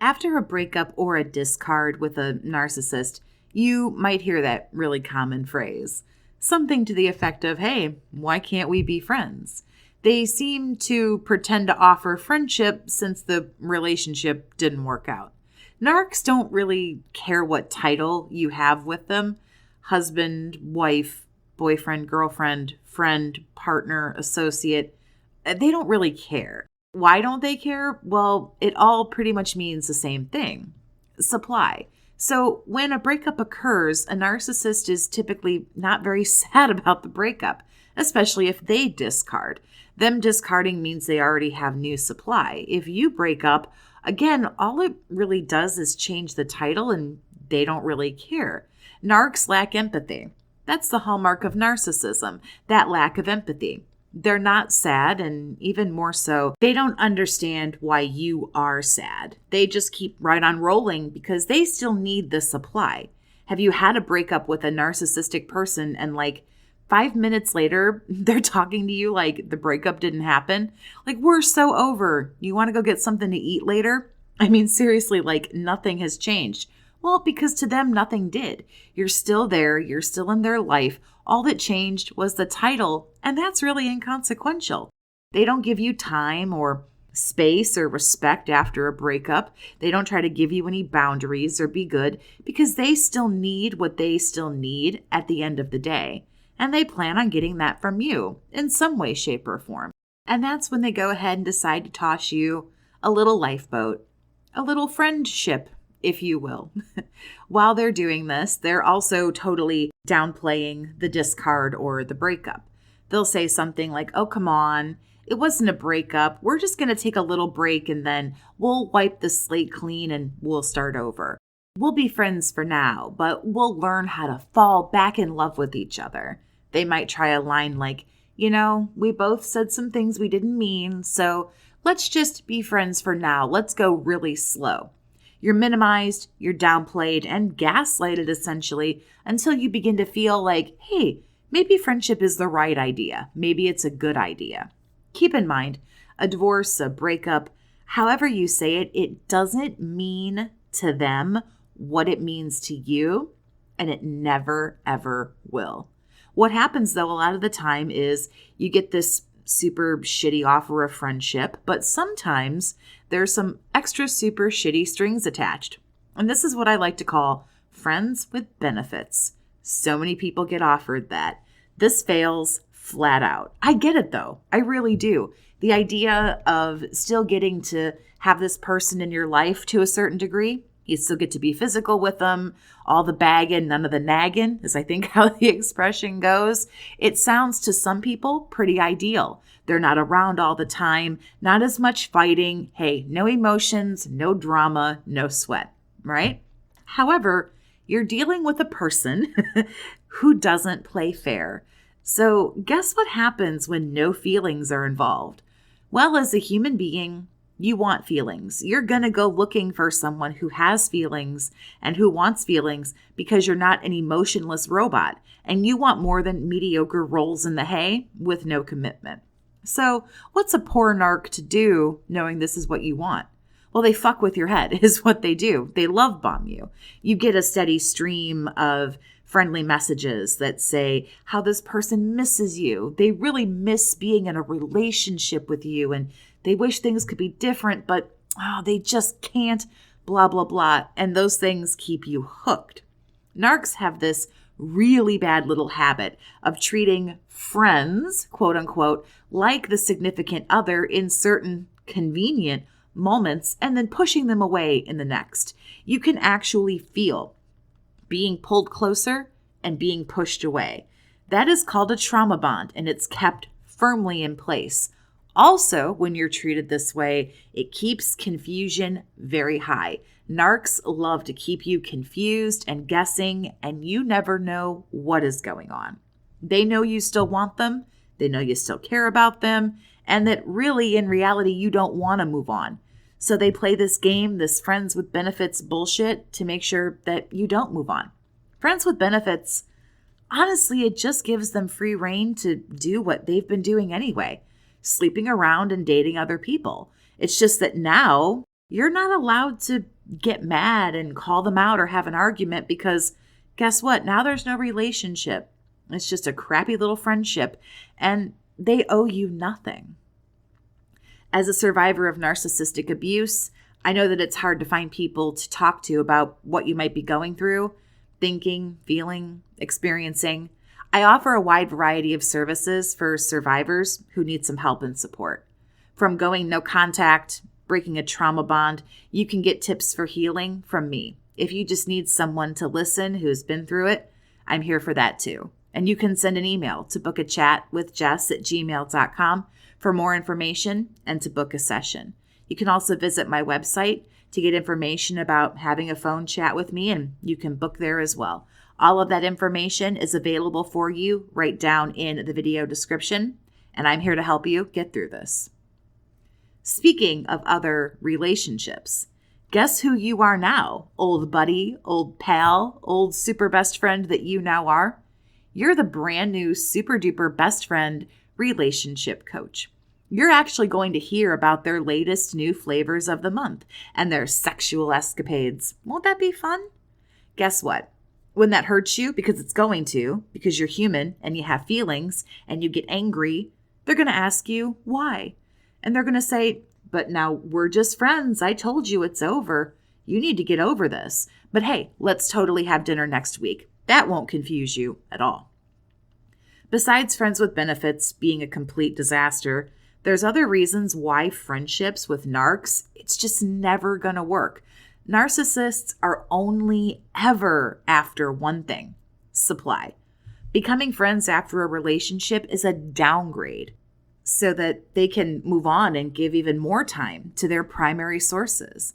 After a breakup or a discard with a narcissist, you might hear that really common phrase. Something to the effect of, hey, why can't we be friends? They seem to pretend to offer friendship since the relationship didn't work out. Narcs don't really care what title you have with them. Husband, wife, boyfriend, girlfriend, friend, partner, associate. They don't really care. Why don't they care? Well, it all pretty much means the same thing. Supply. So when a breakup occurs, a narcissist is typically not very sad about the breakup, especially if they discard. Them discarding means they already have new supply. If you break up, again, all it really does is change the title and they don't really care. Narcs lack empathy. That's the hallmark of narcissism, that lack of empathy. They're not sad, and even more so, they don't understand why you are sad. They just keep right on rolling because they still need the supply. Have you had a breakup with a narcissistic person and 5 minutes later, they're talking to you like the breakup didn't happen? Like, we're so over. You want to go get something to eat later? I mean, seriously, nothing has changed. Well, because to them, nothing did. You're still there. You're still in their life. All that changed was the title, and that's really inconsequential. They don't give you time or space or respect after a breakup. They don't try to give you any boundaries or be good because they still need what they still need at the end of the day. And they plan on getting that from you in some way, shape, or form. And that's when they go ahead and decide to toss you a little lifeboat, a little friendship, if you will. While they're doing this, they're also totally downplaying the discard or the breakup. They'll say something like, oh, come on, it wasn't a breakup. We're just going to take a little break and then we'll wipe the slate clean and we'll start over. We'll be friends for now, but we'll learn how to fall back in love with each other. They might try a line like, we both said some things we didn't mean, so let's just be friends for now. Let's go really slow. You're minimized, you're downplayed, and gaslighted essentially until you begin to feel like, hey, maybe friendship is the right idea. Maybe it's a good idea. Keep in mind, a divorce, a breakup, however you say it, it doesn't mean to them what it means to you, and it never, ever will. What happens, though, a lot of the time is you get this super shitty offer of friendship, but sometimes there's some extra super shitty strings attached. And this is what I like to call friends with benefits. So many people get offered that. This fails flat out. I get it, though. I really do. The idea of still getting to have this person in your life to a certain degree, you still get to be physical with them, all the bagging, none of the nagging, is I think how the expression goes. It sounds to some people pretty ideal. They're not around all the time, not as much fighting. Hey, no emotions, no drama, no sweat, right? However, you're dealing with a person who doesn't play fair. So guess what happens when no feelings are involved? Well, as a human being, you want feelings. You're going to go looking for someone who has feelings and who wants feelings because you're not an emotionless robot and you want more than mediocre rolls in the hay with no commitment. So what's a poor narc to do knowing this is what you want? Well, they fuck with your head is what they do. They love bomb you. You get a steady stream of friendly messages that say how this person misses you. They really miss being in a relationship with you and they wish things could be different, but they just can't, blah, blah, blah. And those things keep you hooked. Narcs have this really bad little habit of treating friends, quote unquote, like the significant other in certain convenient moments and then pushing them away in the next. You can actually feel being pulled closer and being pushed away. That is called a trauma bond and it's kept firmly in place. Also, when you're treated this way, it keeps confusion very high. Narcs love to keep you confused and guessing, and you never know what is going on. They know you still want them, they know you still care about them, and that really, in reality, you don't want to move on. So they play this game, this friends with benefits bullshit, to make sure that you don't move on. Friends with benefits, honestly, it just gives them free rein to do what they've been doing anyway. Sleeping around and dating other people. It's just that now You're not allowed to get mad and call them out or have an argument because guess what? Now there's no relationship. It's just a crappy little friendship and they owe you nothing. As a survivor of narcissistic abuse, I know that it's hard to find people to talk to about what you might be going through, thinking, feeling, experiencing. I offer a wide variety of services for survivors who need some help and support. From going no contact, breaking a trauma bond, you can get tips for healing from me. If you just need someone to listen who's been through it, I'm here for that too. And you can send an email to book a chat with Jess@gmail.com for more information and to book a session. You can also visit my website to get information about having a phone chat with me, and you can book there as well. All of that information is available for you right down in the video description, and I'm here to help you get through this. Speaking of other relationships, guess who you are now, old buddy, old pal, old super best friend that you now are? You're the brand new super duper best friend relationship coach. You're actually going to hear about their latest new flavors of the month and their sexual escapades. Won't that be fun? Guess what? When that hurts you, because it's going to, because you're human and you have feelings and you get angry, they're going to ask you why. And they're going to say, but now we're just friends. I told you it's over. You need to get over this. But hey, let's totally have dinner next week. That won't confuse you at all. Besides friends with benefits being a complete disaster, there's other reasons why friendships with narcs, it's just never going to work. Narcissists are only ever after one thing: supply. Becoming friends after a relationship is a downgrade so that they can move on and give even more time to their primary sources.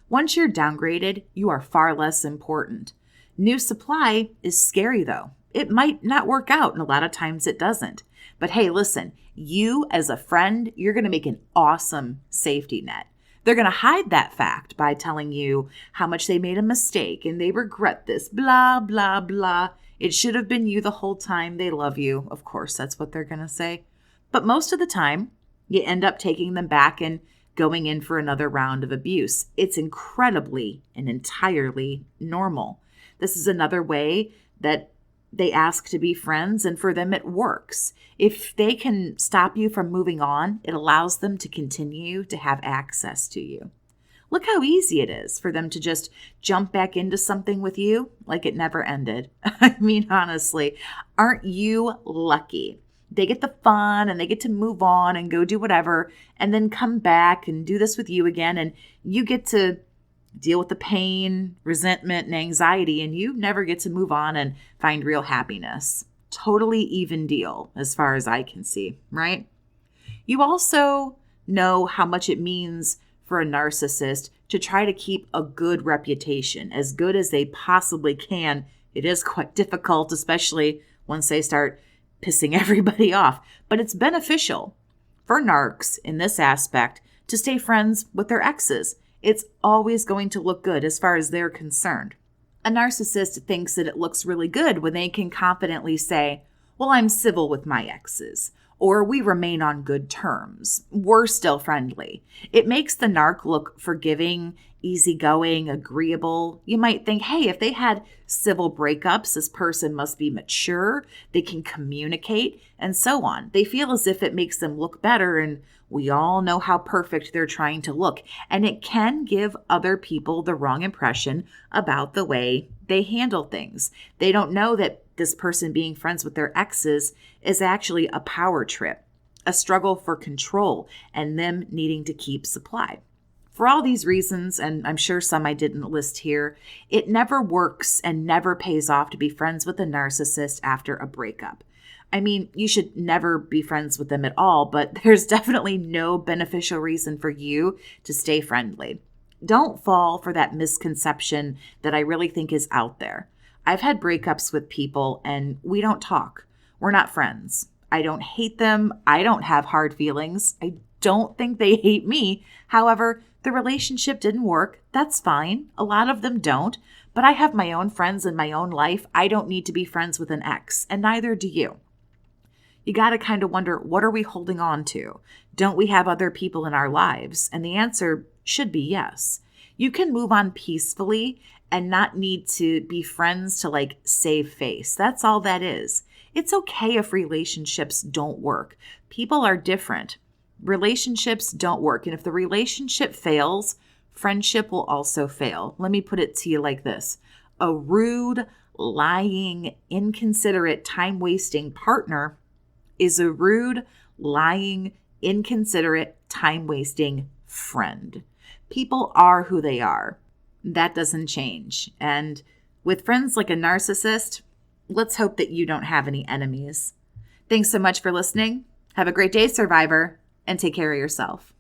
Once you're downgraded, you are far less important. New supply is scary though. It might not work out, and a lot of times it doesn't. But hey, listen, you as a friend, you're going to make an awesome safety net. They're going to hide that fact by telling you how much they made a mistake and they regret this, blah, blah, blah. It should have been you the whole time. They love you. Of course, that's what they're going to say. But most of the time, you end up taking them back and going in for another round of abuse. It's incredibly and entirely normal. This is another way that they ask to be friends, and for them it works. If they can stop you from moving on, it allows them to continue to have access to you. Look how easy it is for them to just jump back into something with you like it never ended. I mean, honestly, aren't you lucky? They get the fun and they get to move on and go do whatever and then come back and do this with you again, and you get to deal with the pain, resentment, and anxiety, and you never get to move on and find real happiness. Totally even deal as far as I can see, right? You also know how much it means for a narcissist to try to keep a good reputation, as good as they possibly can. It is quite difficult, especially once they start pissing everybody off, but it's beneficial for narcs in this aspect to stay friends with their exes. It's always going to look good as far as they're concerned. A narcissist thinks that it looks really good when they can confidently say, well, I'm civil with my exes, or we remain on good terms. We're still friendly. It makes the narc look forgiving, easygoing, agreeable. You might think, hey, if they had civil breakups, this person must be mature, they can communicate, and so on. They feel as if it makes them look better, and we all know how perfect they're trying to look, and it can give other people the wrong impression about the way they handle things. They don't know that this person being friends with their exes is actually a power trip, a struggle for control, and them needing to keep supply. For all these reasons, and I'm sure some I didn't list here, it never works and never pays off to be friends with a narcissist after a breakup. I mean, you should never be friends with them at all, but there's definitely no beneficial reason for you to stay friendly. Don't fall for that misconception that I really think is out there. I've had breakups with people and we don't talk. We're not friends. I don't hate them. I don't have hard feelings. I don't think they hate me. However, the relationship didn't work. That's fine. A lot of them don't, but I have my own friends in my own life. I don't need to be friends with an ex, and neither do you. You got to kind of wonder, what are we holding on to? Don't we have other people in our lives? And the answer should be yes. You can move on peacefully and not need to be friends to like save face. That's all that is. It's okay if relationships don't work. People are different. Relationships don't work. And if the relationship fails, friendship will also fail. Let me put it to you like this. A rude, lying, inconsiderate, time-wasting partner is a rude, lying, inconsiderate, time-wasting friend. People are who they are. That doesn't change. And with friends like a narcissist, let's hope that you don't have any enemies. Thanks so much for listening. Have a great day, survivor, and take care of yourself.